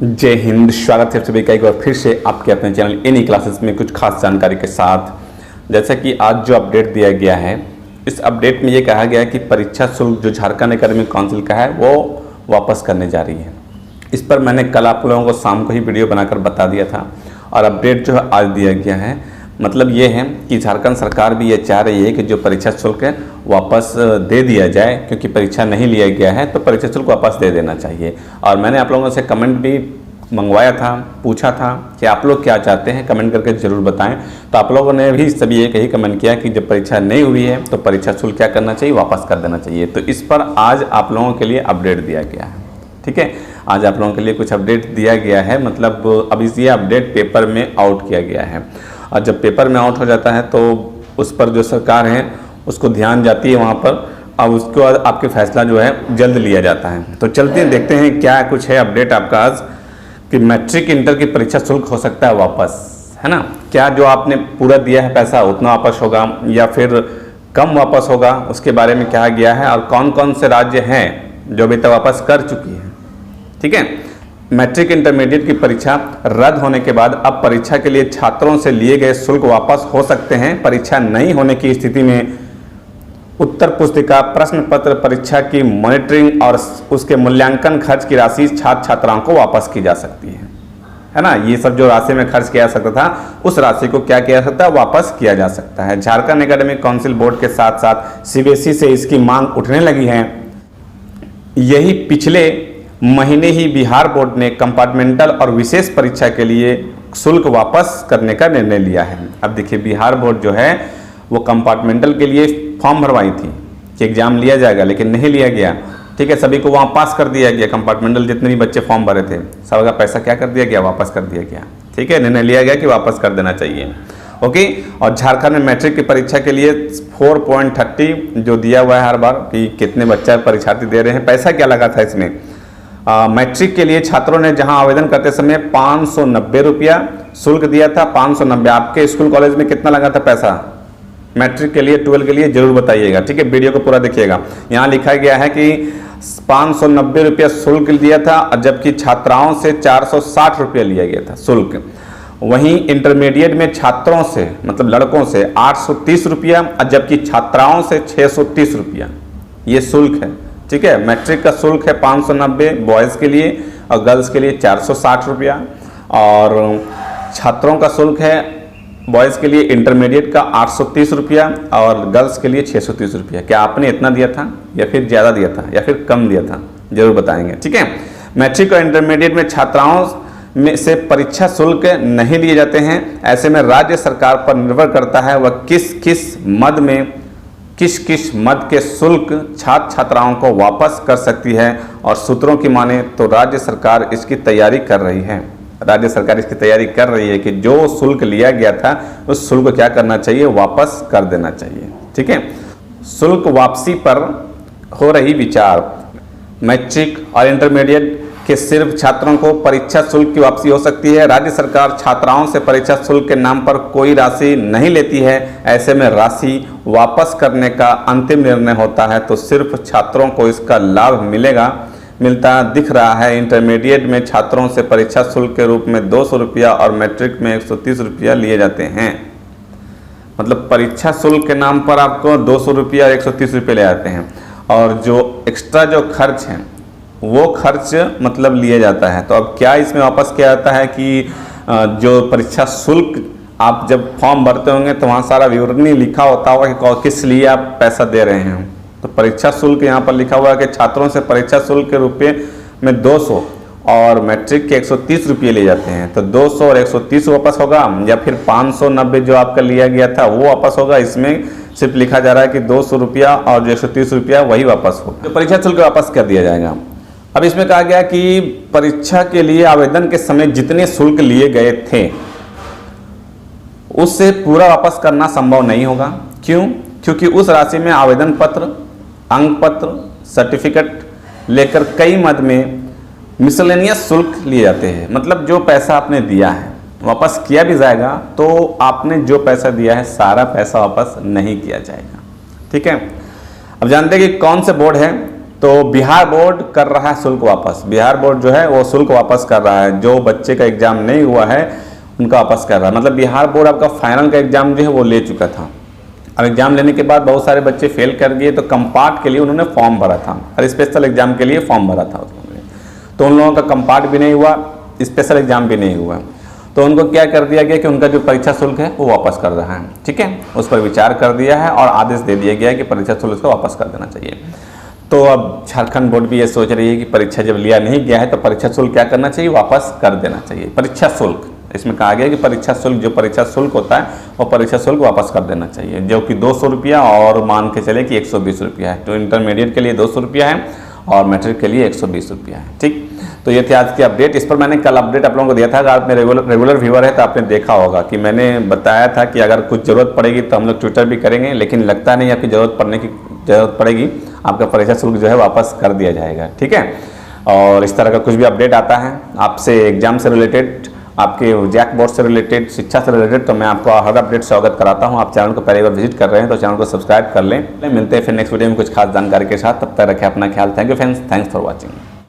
जय हिंद। स्वागत है सभी का एक बार फिर से आपके अपने चैनल एनी क्लासेस में कुछ खास जानकारी के साथ। जैसा कि आज जो अपडेट दिया गया है, इस अपडेट में ये कहा गया है कि परीक्षा शुल्क जो झारखंड एकेडमिक काउंसिल का है वो वापस करने जा रही है। इस पर मैंने कल आप लोगों को शाम को ही वीडियो बनाकर बता दिया था और अपडेट जो है आज दिया गया है। मतलब ये है कि झारखंड सरकार भी ये चाह रही है कि जो परीक्षा शुल्क है वापस दे दिया जाए, क्योंकि परीक्षा नहीं लिया गया है तो परीक्षा शुल्क वापस दे देना चाहिए। और मैंने आप लोगों से कमेंट भी मंगवाया था, पूछा था कि आप लोग क्या चाहते हैं, कमेंट करके ज़रूर बताएं। तो आप लोगों ने भी सभी एक ही कमेंट किया कि जब परीक्षा नहीं हुई है तो परीक्षा शुल्क क्या करना चाहिए, वापस कर देना चाहिए। तो इस पर आज आप लोगों के लिए अपडेट दिया गया है। ठीक है, आज आप लोगों के लिए कुछ अपडेट दिया गया है। मतलब अब ये अपडेट पेपर में आउट किया गया है और जब पेपर में आउट हो जाता है तो उस पर जो सरकार है उसको ध्यान जाती है वहाँ पर, अब उसके बाद आपके फैसला जो है जल्द लिया जाता है। तो चलते हैं, देखते हैं क्या कुछ है अपडेट आपका आज कि मैट्रिक इंटर की परीक्षा शुल्क हो सकता है वापस, है ना। क्या जो आपने पूरा दिया है पैसा उतना वापस होगा या फिर कम वापस होगा, उसके बारे में कहा गया है। और कौन कौन से राज्य हैं जो अभी तक वापस कर चुकी हैं। ठीक है, मैट्रिक इंटरमीडिएट की परीक्षा रद्द होने के बाद अब परीक्षा के लिए छात्रों से लिए गए शुल्क वापस हो सकते हैं। परीक्षा नहीं होने की स्थिति में उत्तर पुस्तिका, प्रश्न पत्र, परीक्षा की मॉनिटरिंग और उसके मूल्यांकन खर्च की राशि छात्र छात्राओं को वापस की जा सकती है ना। ये सब जो राशि में खर्च किया जा सकता था उस राशि को क्या किया जा सकता है, वापस किया जा सकता है। झारखंड एकेडमिक काउंसिल बोर्ड के साथ साथ सीबीएसई से इसकी मांग उठने लगी है। यही पिछले महीने ही बिहार बोर्ड ने कंपार्टमेंटल और विशेष परीक्षा के लिए शुल्क वापस करने का निर्णय लिया है। अब देखिए, बिहार बोर्ड जो है वो कंपार्टमेंटल के लिए फॉर्म भरवाई थी कि एग्जाम लिया जाएगा, लेकिन नहीं लिया गया। ठीक है, सभी को वहाँ पास कर दिया गया। कंपार्टमेंटल जितने भी बच्चे फॉर्म भरे थे सबका पैसा क्या कर दिया गया, वापस कर दिया गया। ठीक है, निर्णय लिया गया कि वापस कर देना चाहिए। ओके, और झारखंड में मैट्रिक की परीक्षा के लिए 4.30 जो दिया हुआ है हर बार कि कितने बच्चा परीक्षार्थी दे रहे हैं। पैसा क्या लगा था इसमें, मैट्रिक के लिए छात्रों ने जहां आवेदन करते समय 590 रुपया शुल्क दिया था। 590 आपके स्कूल कॉलेज में कितना लगा था पैसा मैट्रिक के लिए, 12 के लिए जरूर बताइएगा। ठीक है, वीडियो को पूरा देखिएगा। यहाँ लिखा गया है कि 590 रुपया शुल्क दिया था, जबकि छात्राओं से 460 रुपया लिया गया था शुल्क। वहीं इंटरमीडिएट में छात्रों से मतलब लड़कों से 830 रुपया, जबकि छात्राओं से 630 रुपया ये शुल्क है। ठीक है, मैट्रिक का शुल्क है 590 बॉयज़ के लिए और गर्ल्स के लिए 460 रुपया, और छात्रों का शुल्क है बॉयज़ के लिए इंटरमीडिएट का 830 रुपया और गर्ल्स के लिए 630 रुपया। क्या आपने इतना दिया था या फिर ज़्यादा दिया था या फिर कम दिया था, जरूर बताएंगे। ठीक है, मैट्रिक और इंटरमीडिएट में छात्राओं में से परीक्षा शुल्क नहीं लिए जाते हैं। ऐसे में राज्य सरकार पर निर्भर करता है वह किस किस मद के शुल्क छात्र छात्राओं को वापस कर सकती है। और सूत्रों की माने तो राज्य सरकार इसकी तैयारी कर रही है। राज्य सरकार इसकी तैयारी कर रही है कि जो शुल्क लिया गया था उस शुल्क को क्या करना चाहिए, वापस कर देना चाहिए। ठीक है, शुल्क वापसी पर हो रही विचार। मैट्रिक और इंटरमीडिएट के सिर्फ छात्रों को परीक्षा शुल्क की वापसी हो सकती है। राज्य सरकार छात्राओं से परीक्षा शुल्क के नाम पर कोई राशि नहीं लेती है। ऐसे में राशि वापस करने का अंतिम निर्णय होता है तो सिर्फ छात्रों को इसका लाभ मिलता दिख रहा है। इंटरमीडिएट में छात्रों से परीक्षा शुल्क के रूप में 200 रुपया और मैट्रिक में 130 रुपया लिए जाते हैं। मतलब परीक्षा शुल्क के नाम पर आपको 200 रुपया और 130 रुपये ले जाते हैं, और जो एक्स्ट्रा जो खर्च है वो खर्च मतलब लिया जाता है। तो अब क्या इसमें वापस किया जाता है कि जो परीक्षा शुल्क आप जब फॉर्म भरते होंगे तो वहाँ सारा विवरणी लिखा होता होगा कि किस लिए आप पैसा दे रहे हैं। तो परीक्षा शुल्क यहाँ पर लिखा हुआ है कि छात्रों से परीक्षा शुल्क के रुपये में 200 और मैट्रिक के 130 रुपये लिए जाते हैं। तो 200 और 130 वापस होगा या फिर 590 जो आपका लिया गया था वो वापस होगा। इसमें सिर्फ लिखा जा रहा है कि 200 रुपया और 130 रुपया वही वापस होगा। तो परीक्षा शुल्क वापस कर दिया जाएगा। अब इसमें कहा गया कि परीक्षा के लिए आवेदन के समय जितने शुल्क लिए गए थे उससे पूरा वापस करना संभव नहीं होगा। क्यों? क्योंकि उस राशि में आवेदन पत्र, अंक पत्र, सर्टिफिकेट लेकर कई मद में मिसलेनियस शुल्क लिए जाते हैं। मतलब जो पैसा आपने दिया है वापस किया भी जाएगा तो आपने जो पैसा दिया है सारा पैसा वापस नहीं किया जाएगा। ठीक है, अब जानते हैं कि कौन से बोर्ड है तो बिहार बोर्ड कर रहा है शुल्क वापस। बिहार बोर्ड जो है वो शुल्क वापस कर रहा है, जो बच्चे का एग्जाम नहीं हुआ है उनका वापस कर रहा है। मतलब बिहार बोर्ड आपका फाइनल का एग्जाम जो है वो ले चुका था, और एग्जाम लेने के बाद बहुत सारे बच्चे फेल कर गए, तो कंपार्ट के लिए उन्होंने फॉर्म भरा था और स्पेशल एग्जाम के लिए फॉर्म भरा था उन्होंने, तो उन लोगों का कंपार्ट भी नहीं हुआ, स्पेशल एग्जाम भी नहीं हुआ, तो उनको क्या कर दिया गया कि उनका जो परीक्षा शुल्क है वो वापस कर रहा है। ठीक है, उस पर विचार कर दिया है और आदेश दे दिया गया है कि परीक्षा शुल्क को वापस कर देना चाहिए। तो अब झारखंड बोर्ड भी ये सोच रही है कि परीक्षा जब लिया नहीं गया है तो परीक्षा शुल्क क्या करना चाहिए, वापस कर देना चाहिए। परीक्षा शुल्क, इसमें कहा गया कि परीक्षा शुल्क, जो परीक्षा शुल्क होता है वो परीक्षा शुल्क वापस कर देना चाहिए, जो कि 200 रुपया और मान के चले कि 120 रुपया है। तो इंटरमीडिएट के लिए 200 रुपया है और मैट्रिक के लिए 120 रुपया है। ठीक, तो ये थी आज की अपडेट। इस पर मैंने कल अपडेट आप लोगों को दिया था। अगर आप मेरे रेगुलर व्यूअर है तो आपने देखा होगा कि मैंने बताया था कि अगर कुछ ज़रूरत पड़ेगी तो हम लोग ट्विटर भी करेंगे, लेकिन लगता नहीं आपकी ज़रूरत पड़ेगी, आपका परीक्षा शुल्क जो है वापस कर दिया जाएगा। ठीक है, और इस तरह का कुछ भी अपडेट आता है आपसे एग्जाम से रिलेटेड, आपके जैक बोर्ड से रिलेटेड, शिक्षा से रिलेटेड, तो मैं आपको हर अपडेट से अवगत कराता हूं। आप चैनल को पहली बार विजिट कर रहे हैं तो चैनल को सब्सक्राइब कर लें। मिलते हैं फिर नेक्स्ट वीडियो में कुछ खास जानकारी के साथ, तब तक रखें अपना ख्याल। Thank you friends, thanks for watching.